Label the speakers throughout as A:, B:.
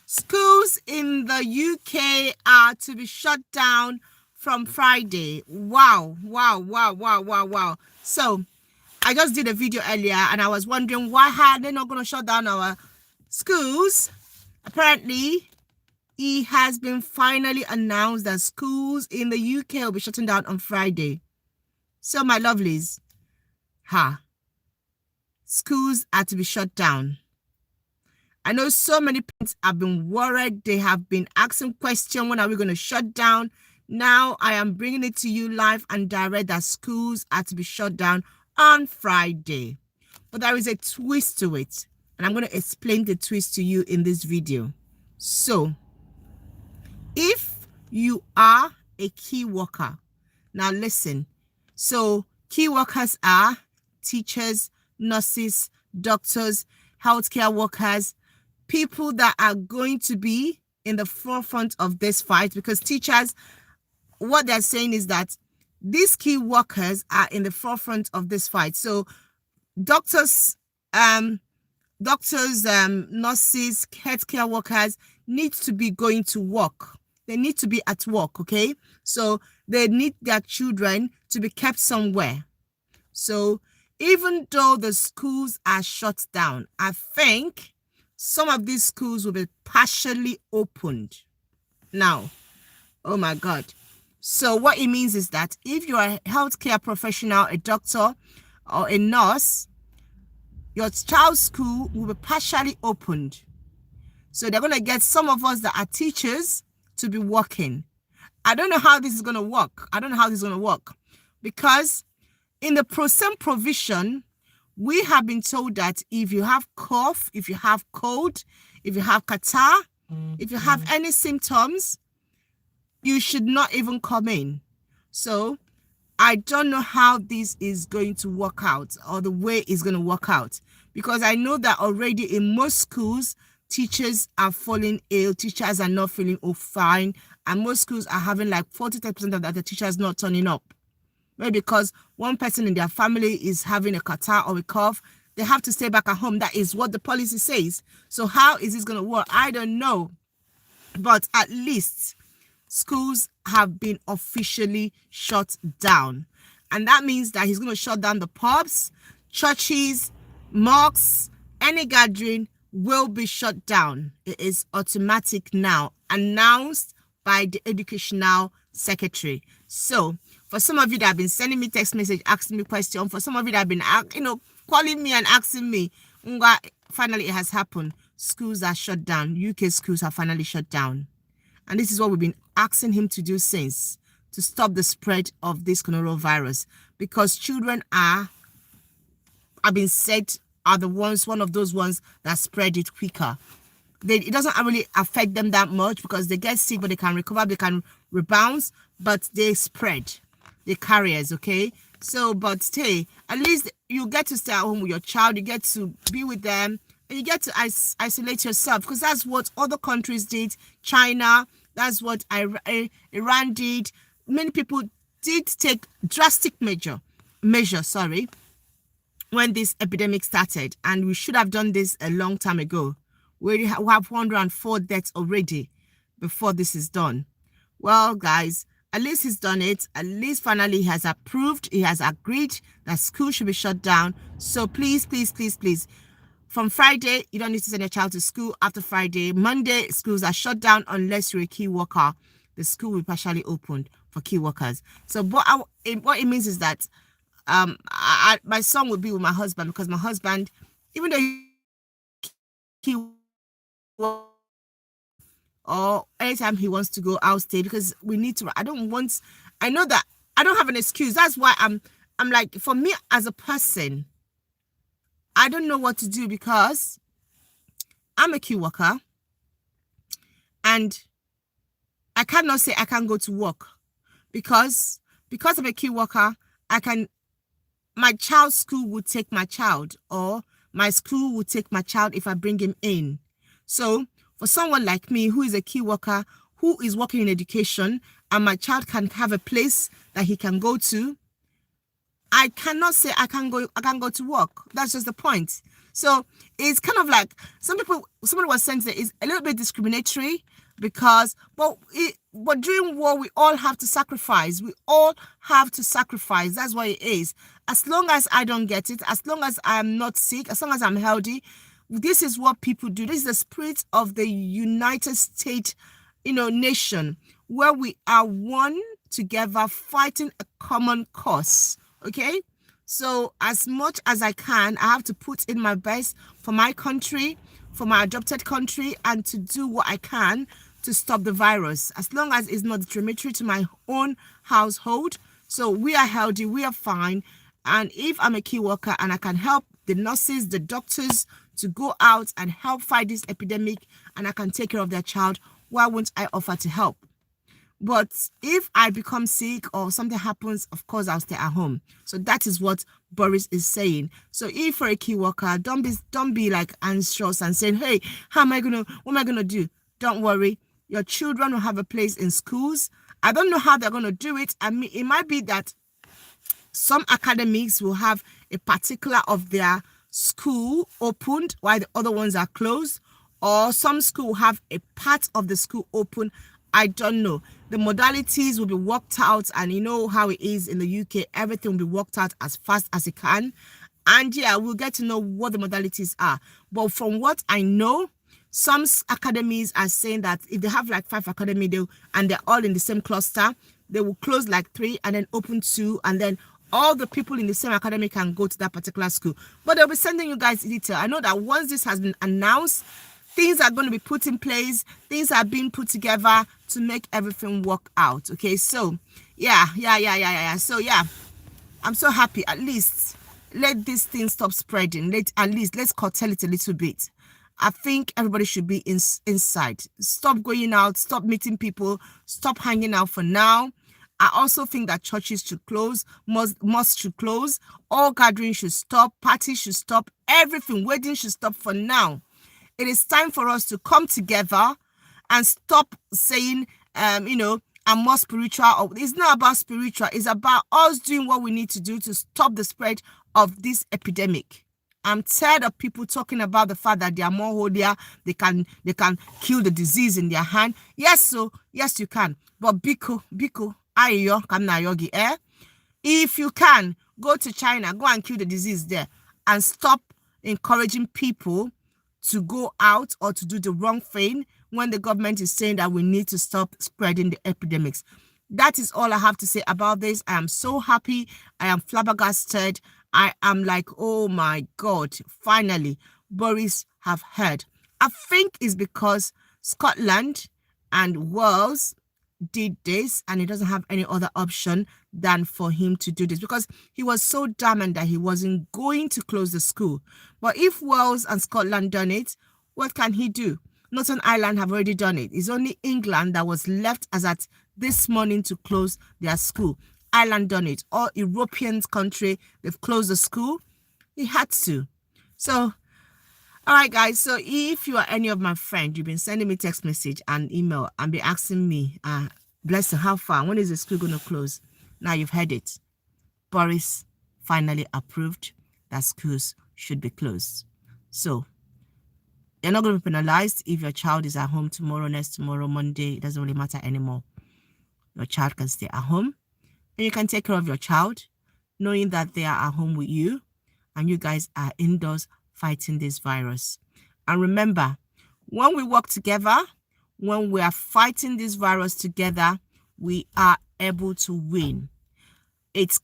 A: Schools in the UK are to be shut down from Friday. Wow, wow, wow, wow, wow, wow. So I just did a video earlier and I was wondering why are they not going to shut down our schools? Apparently, it has been finally announced that schools in the UK will be shutting down on Friday. So my lovelies, schools are to be shut down. I know so many parents have been worried. They have been asking questions, when are we going to shut down? Now I am bringing it to you live and direct that schools are to be shut down on Friday. But there is a twist to it, and I'm going to explain the twist to you in this video. So, if you are a key worker, now listen. So, key workers are teachers, nurses, doctors, healthcare workers, people that are going to be in the forefront of this fight, because teachers, what they're saying is that these key workers are in the forefront of this fight. So doctors, nurses, healthcare workers need to be going to work. They need to be at work, okay? So they need their children to be kept somewhere. So even though the schools are shut down, I think some of these schools will be partially opened. Now, oh my God. So what it means is that if you're a healthcare professional, a doctor or a nurse, your child's school will be partially opened. So they're going to get some of us that are teachers to be working. I don't know how this is going to work. Because in the same provision, we have been told that if you have cough, if you have cold, if you have catarrh, if you have any symptoms, you should not even come in. So I don't know how this is going to work out, or the way it's going to work out, because I know that already in most schools, teachers are falling ill, teachers are not feeling fine, and most schools are having like 40% of the teachers not turning up. Maybe because one person in their family is having a catarrh or a cough, they have to stay back at home. That is what the policy says. So how is this going to work? I don't know. But at least schools have been officially shut down. And that means that he's going to shut down the pubs, churches, mosques, any gathering will be shut down. It is automatic now, announced by the educational secretary. So for some of you that have been sending me text message, asking me questions, for some of you that have been, calling me and asking me, finally it has happened. Schools are shut down. UK schools are finally shut down. And this is what we've been asking him to do since, to stop the spread of this coronavirus, because children have been said are one of those ones that spread it quicker. It doesn't really affect them that much because they get sick, but they can recover, they can rebound, but they spread. The carriers, okay? So, but hey, at least you get to stay at home with your child, you get to be with them, and you get to isolate yourself, because that's what other countries did. China, that's what Iran did. Many people did take drastic measures, when this epidemic started, and we should have done this a long time ago. We have 104 deaths already before this is done. Well, guys, at least he's done it. At least finally he has approved, he has agreed that school should be shut down. So please, please, please, please, from Friday, you don't need to send your child to school. After Friday, Monday, schools are shut down unless you're a key worker. The school will be partially opened for key workers. So what it means is that my son will be with my husband, because my husband, even though he or anytime he wants to go, I'll stay, because we need to. I know that I don't have an excuse. That's why I'm like, for me as a person, I don't know what to do, because I'm a key worker and I cannot say I can't go to work, because I'm a key worker, my child's school will take my child, or my school will take my child if I bring him in. So for someone like me who is a key worker, who is working in education, and my child can have a place that he can go to, I cannot say I can't go to work. That's just the point. So it's kind of like somebody was saying that it's a little bit discriminatory because, but during war, we all have to sacrifice. We all have to sacrifice. That's what it is. As long as I don't get it, as long as I'm not sick, as long as I'm healthy, this is what people do. This is the spirit of the United States, nation, where we are one together fighting a common cause. Okay? So as much as I can, I have to put in my best for my country, for my adopted country, and to do what I can to stop the virus, as long as it's not detrimental to my own household. So we are healthy, we are fine. And if I'm a key worker and I can help the nurses, the doctors to go out and help fight this epidemic, and I can take care of their child, why won't I offer to help? But if I become sick or something happens, of course, I'll stay at home. So that is what Boris is saying. So if you're a key worker, don't be like anxious and saying, hey, what am I gonna do? Don't worry. Your children will have a place in schools. I don't know how they're gonna do it. I mean, it might be that some academics will have a particular of their school opened while the other ones are closed, or some school will have a part of the school open. I don't know. The modalities will be worked out, and you know how it is in the UK. Everything will be worked out as fast as it can. And yeah, we'll get to know what the modalities are. But from what I know, some academies are saying that if they have like 5 academy, and they're all in the same cluster, they will close like 3 and then open 2, and then all the people in the same academy can go to that particular school. But they'll be sending you guys detail. I know that once this has been announced, things are going to be put in place. Things are being put together to make everything work out. Okay, so yeah. So yeah, I'm so happy. At least let this thing stop spreading. Let's curtail it a little bit. I think everybody should be inside. Stop going out. Stop meeting people. Stop hanging out for now. I also think that churches should close, mosques should close, all gatherings should stop, parties should stop, everything, weddings should stop for now. It is time for us to come together and stop saying, I'm more spiritual. It's not about spiritual. It's about us doing what we need to do to stop the spread of this epidemic. I'm tired of people talking about the fact that they are more holier. They can kill the disease in their hand. Yes, you can. But biko, ayo, kamna yogi, if you can, go to China, go and kill the disease there, and stop encouraging people to go out or to do the wrong thing when the government is saying that we need to stop spreading the epidemics. That is all I have to say about this. I am so happy. I am flabbergasted. I am like, oh my God, finally, Boris have heard. I think it's because Scotland and Wales did this, and he doesn't have any other option than for him to do this, because he was so adamant that he wasn't going to close the school. But if Wales and Scotland done it, what can he do? Northern Ireland have already done it. It's only England that was left as at this morning to close their school. Ireland done it. All European country, they've closed the school. He had to. So all right, guys. So if you are any of my friends, you've been sending me text message and email and be asking me, bless you, how far? When is the school going to close? Now you've heard it. Boris finally approved that schools should be closed. So you're not going to be penalized if your child is at home tomorrow, next tomorrow, Monday. It doesn't really matter anymore. Your child can stay at home, and you can take care of your child, knowing that they are at home with you, and you guys are indoors fighting this virus. And remember, when we work together, when we are fighting this virus together, we are able to win. It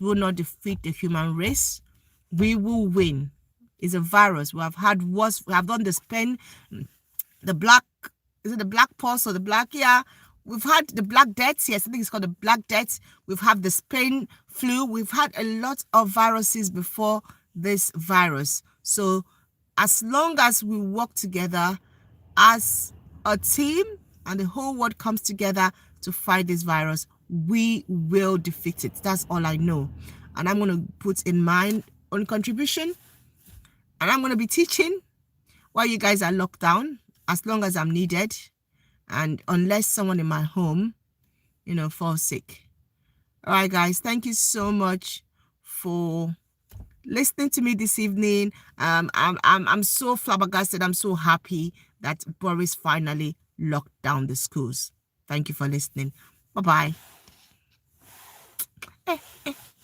A: will not defeat the human race. We will win. It's a virus. We have had worse. We have done the Spain, the black, is it the black pulse or the black? Yeah. We've had the Black Death. Yes, I think it's called the Black Death. We've had the Spain flu. We've had a lot of viruses before this virus. So as long as we work together as a team and the whole world comes together to fight this virus, we will defeat it. That's all I know. And I'm going to put in my own contribution, and I'm going to be teaching while you guys are locked down, as long as I'm needed, and unless someone in my home, falls sick. All right, guys, thank you so much for listening to me this evening. I'm so flabbergasted. I'm so happy that Boris finally locked down the schools. Thank you for listening. Bye-bye.